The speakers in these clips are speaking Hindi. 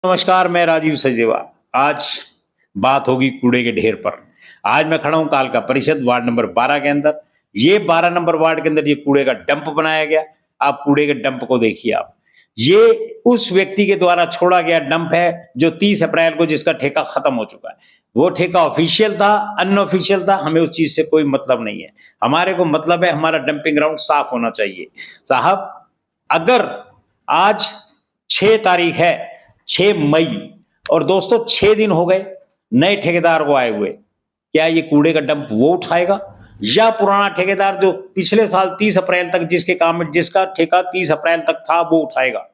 नमस्कार, मैं राजीव सचदेवा। आज बात होगी कूड़े के ढेर पर। आज मैं खड़ा हूँ कालका परिषद वार्ड नंबर 12 के अंदर। ये 12 नंबर वार्ड के अंदर ये कूड़े का डंप बनाया गया। आप कूड़े के डंप को देखिए आप। ये उस व्यक्ति के द्वारा छोड़ा गया डंप है जो 30 अप्रैल को जिसका ठेका खत्म हो चुका है। वो ठेका ऑफिशियल था, अनऑफिशियल था, हमें उस चीज से कोई मतलब नहीं है। हमारे को मतलब है हमारा डंपिंग ग्राउंड साफ होना चाहिए। साहब, अगर आज 6 तारीख है, 6 मई, और दोस्तों 6 दिन हो गए नए ठेकेदार को आए हुए। क्या ये कूड़े का डंप वो उठाएगा या पुराना ठेकेदार जो पिछले साल 30 अप्रैल तक जिसके काम में जिसका ठेका 30 अप्रैल तक था वो उठाएगा?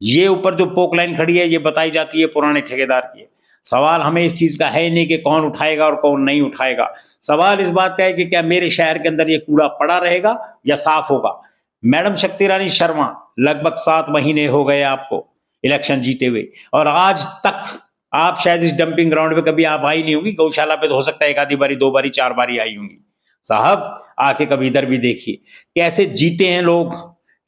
ये ऊपर जो पोक लाइन खड़ी है ये बताई जाती है पुराने ठेकेदार की है। सवाल हमें इस चीज का है ही नहीं कि कौन उठाएगा और कौन नहीं उठाएगा। सवाल इस बात का है कि क्या मेरे शहर के अंदर ये कूड़ा पड़ा रहेगा या साफ होगा? मैडम शक्ति रानी शर्मा, लगभग 7 महीने हो गए आपको इलेक्शन जीते हुए, और आज तक आप शायद इस डंपिंग ग्राउंड पे कभी आप आई नहीं होंगी। गौशाला पे तो हो सकता है एक आधी बारी, 2 बारी, 4 बारी आई होंगी। साहब, आके कभी इधर भी देखिए कैसे जीते हैं लोग,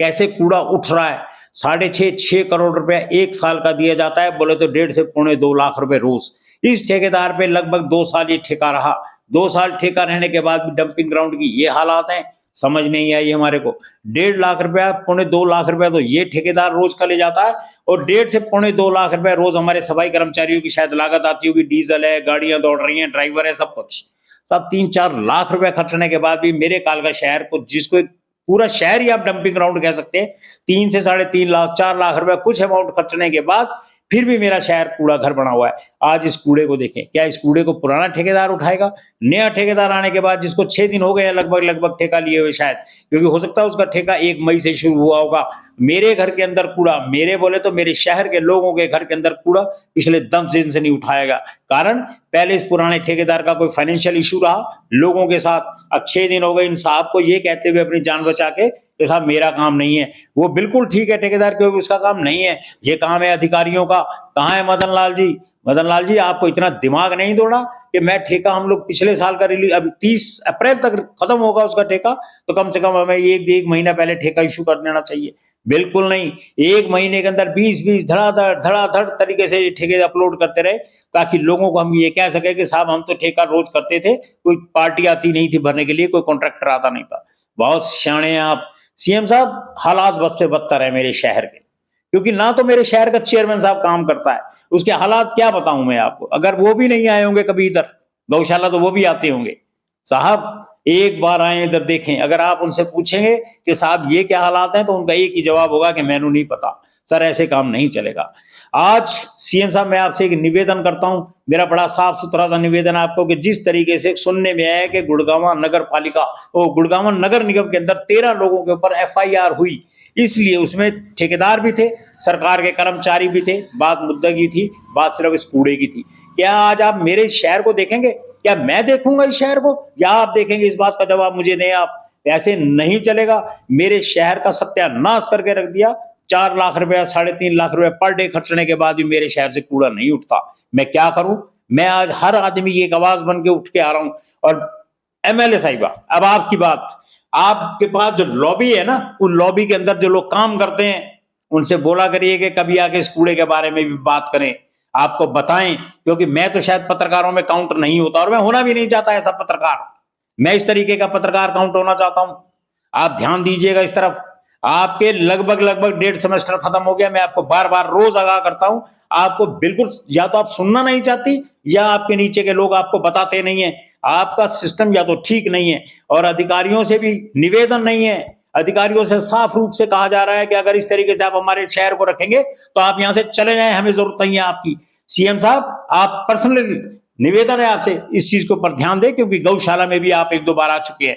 कैसे कूड़ा उठ रहा है। 6.5 करोड़ रुपया 1 साल का दिया जाता है, बोले तो 1.5 से पौने 2 लाख रुपए रोज। इस ठेकेदार पे लगभग 2 साल ये ठेका रहा। 2 साल ठेका रहने के बाद भी डंपिंग ग्राउंड की ये हालात हैं। समझ नहीं आई हमारे को। 1.5 लाख रुपया, पौने 2 लाख रुपया तो ये ठेकेदार रोज का ले जाता है, और 1.5 से पौने 2 लाख रुपया रोज हमारे सफाई कर्मचारियों की शायद लागत आती होगी। डीजल है, गाड़ियां दौड़ रही हैं, ड्राइवर है, सब कुछ। सब 3-4 लाख रुपया खर्चने के बाद भी मेरे कालका शहर को, जिसको एक पूरा शहर ही आप डंपिंग ग्राउंड कह सकते हैं, 3 से 3.5 लाख, 4 लाख रुपया कुछ अमाउंट खर्चने के बाद फिर भी मेरा शहर कूड़ा घर बना हुआ है। आज इस कूड़े को देखें, क्या इस कूड़े को पुराना ठेकेदार उठाएगा? नया ठेकेदार आने के बाद, जिसको 6 दिन हो गए लगभग लगभग ठेका लिए हुए शायद, क्योंकि हो सकता है उसका ठेका 1 मई से शुरू हुआ होगा। मेरे घर के अंदर कूड़ा, मेरे बोले तो मेरे शहर के लोगों के घर के अंदर कूड़ा पिछले 10 दिन से नहीं उठाएगा। कारण पहले इस पुराने ठेकेदार का कोई फाइनेंशियल इशू रहा लोगों के साथ। अब 6 दिन हो गए इन साहब को ये कहते हुए अपनी जान बचा के कि साहब मेरा काम नहीं है। वो बिल्कुल ठीक है ठेकेदार, क्योंकि उसका काम नहीं है, ये काम है अधिकारियों का। कहाँ है मदन लाल जी? मदन लाल जी, आपको इतना दिमाग नहीं दौड़ा कि मैं ठेका, हम लोग पिछले साल का रिलीज, अब 30 अप्रैल तक खत्म होगा उसका ठेका, तो कम से कम हमें एक महीना पहले ठेका इशू कर देना चाहिए। बिल्कुल नहीं, 1 महीने के अंदर 20-20 धड़ाधड़ तरीके से ये ठेके अपलोड करते रहे, ताकि लोगों को हम ये कह सके कि साहब हम तो ठेका रोज करते थे, कोई पार्टी आती नहीं थी भरने के लिए, कोई कॉन्ट्रैक्टर आता नहीं था। बहुत सियाणे हैं आप सीएम साहब। हालात बद से बदतर है मेरे शहर के, क्योंकि ना तो मेरे शहर का चेयरमैन साहब काम करता है, उसके हालात क्या बताऊं मैं आपको। अगर वो भी नहीं आए होंगे कभी इधर गौशाला, तो वो भी आते होंगे। साहब, एक बार आए इधर देखें। अगर आप उनसे पूछेंगे कि साहब ये क्या हालात हैं, तो उनका एक ही जवाब होगा कि मैनू नहीं पता। सर, ऐसे काम नहीं चलेगा। आज सीएम साहब, मैं आपसे एक निवेदन करता हूं, मेरा बड़ा साफ सुथरा सा निवेदन है आपको, कि जिस तरीके से सुनने में आया कि गुड़गांव नगर पालिका, गुड़गांव नगर निगम के अंदर 13 लोगों के ऊपर एफआईआर हुई, इसलिए उसमें ठेकेदार भी थे, सरकार के कर्मचारी भी थे। बात मुद्दा की थी, बात सिर्फ इस कूड़े की थी। क्या आज आप मेरे शहर को देखेंगे? क्या मैं देखूंगा इस शहर को, या आप देखेंगे? इस बात का जवाब मुझे दें आप। ऐसे नहीं चलेगा। मेरे शहर का सत्यानाश करके रख दिया। 4 लाख रुपया, 3.5 लाख रुपया पर डे खर्चने के बाद भी मेरे शहर से कूड़ा नहीं उठता। मैं क्या करूं? मैं आज हर आदमी की एक आवाज बन के उठ के आ रहा हूं। और एमएलए साहिबा, अब आपकी बात, आपके पास जो लॉबी है ना, उन लॉबी के अंदर जो लोग काम करते हैं, उनसे बोला करिए कि कभी आके इस कूड़े के बारे में भी बात करें, आपको बताएं। क्योंकि मैं तो शायद पत्रकारों में काउंट नहीं होता, और मैं होना भी नहीं चाहता ऐसा पत्रकार। मैं इस तरीके का पत्रकार काउंट होना चाहता हूं। आप ध्यान दीजिएगा इस तरफ। आपके लगभग लगभग 1.5 सेमेस्टर खत्म हो गया। मैं आपको बार बार रोज आगाह करता हूं। आपको बिल्कुल, या तो आप सुनना नहीं चाहती, या आपके नीचे के लोग आपको बताते नहीं है। आपका सिस्टम या तो ठीक नहीं है, और अधिकारियों से भी निवेदन नहीं है। अधिकारियों से साफ रूप से कहा जा रहा है कि अगर इस तरीके से आप हमारे शहर को रखेंगे तो आप यहां से चले जाएं, हमें जरूरत नहीं है आपकी। सीएम साहब, आप पर्सनली, निवेदन है आपसे, इस चीज के ऊपर ध्यान दें, क्योंकि गौशाला में भी आप 1-2 बार आ चुके हैं।